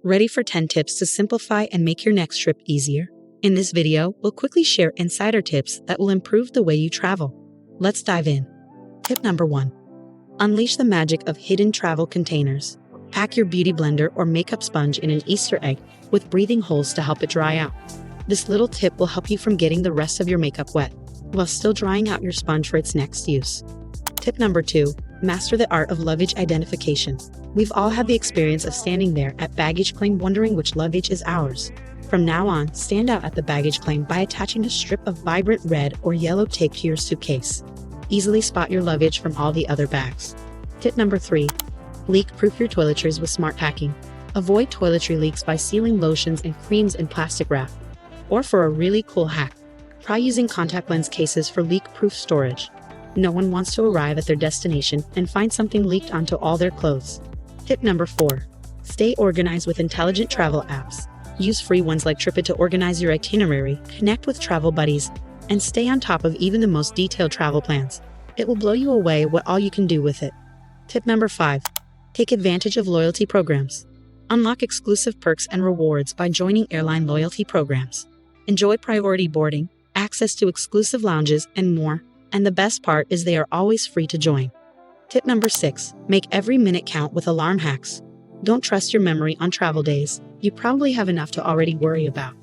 Ready for 10 tips to simplify and make your next trip easier? In this video, we'll quickly share insider tips that will improve the way you travel. Let's dive in. Tip number 1. Unleash the magic of hidden travel containers. Pack your beauty blender or makeup sponge in an Easter egg with breathing holes to help it dry out. This little tip will help you from getting the rest of your makeup wet, while still drying out your sponge for its next use. Tip number 2. Master the art of luggage identification. We've all had the experience of standing there at baggage claim wondering which luggage is ours. From now on, stand out at the baggage claim by attaching a strip of vibrant red or yellow tape to your suitcase. Easily spot your luggage from all the other bags. Tip number 3. Leak-proof your toiletries with smart packing. Avoid toiletry leaks by sealing lotions and creams in plastic wrap. Or for a really cool hack, try using contact lens cases for leak-proof storage. No one wants to arrive at their destination and find something leaked onto all their clothes. Tip number 4. Stay organized with intelligent travel apps. Use free ones like Tripit to organize your itinerary, connect with travel buddies, and stay on top of even the most detailed travel plans. It will blow you away what all you can do with it. Tip number 5. Take advantage of loyalty programs. Unlock exclusive perks and rewards by joining airline loyalty programs. Enjoy priority boarding, access to exclusive lounges, and more. And the best part is they are always free to join. Tip number 6. Make every minute count with alarm hacks. Don't trust your memory on travel days. You probably have enough to already worry about.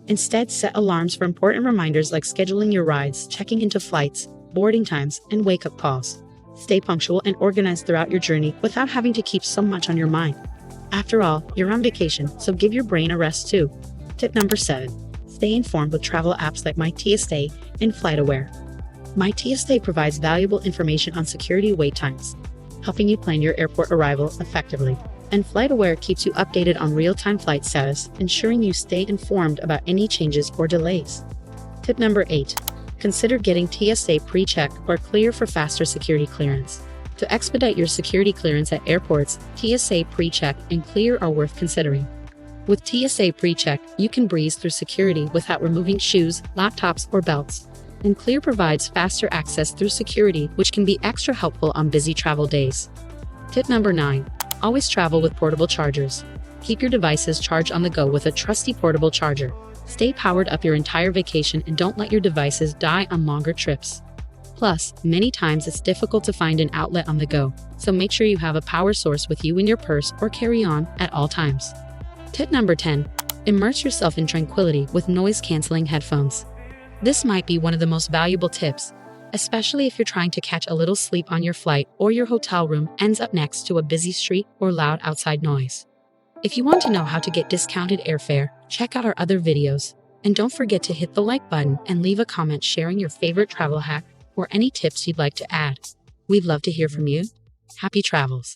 Instead, set alarms for important reminders like scheduling your rides, checking into flights, boarding times, and wake-up calls. Stay punctual and organized throughout your journey without having to keep so much on your mind. After all, you're on vacation, so give your brain a rest too. Tip number 7. Stay informed with travel apps like MyTSA and FlightAware. MyTSA provides valuable information on security wait times, helping you plan your airport arrival effectively. And FlightAware keeps you updated on real-time flight status, ensuring you stay informed about any changes or delays. Tip number 8. Consider getting TSA pre-check or clear for faster security clearance. To expedite your security clearance at airports, TSA pre-check and clear are worth considering. With TSA pre-check, you can breeze through security without removing shoes, laptops, or belts. And Clear provides faster access through security, which can be extra helpful on busy travel days. Tip number 9. Always travel with portable chargers. Keep your devices charged on the go with a trusty portable charger. Stay powered up your entire vacation and don't let your devices die on longer trips. Plus, many times it's difficult to find an outlet on the go, so make sure you have a power source with you in your purse or carry-on at all times. Tip number 10. Immerse yourself in tranquility with noise-canceling headphones. This might be one of the most valuable tips, especially if you're trying to catch a little sleep on your flight or your hotel room ends up next to a busy street or loud outside noise. If you want to know how to get discounted airfare, check out our other videos. And don't forget to hit the like button and leave a comment sharing your favorite travel hack or any tips you'd like to add. We'd love to hear from you. Happy travels!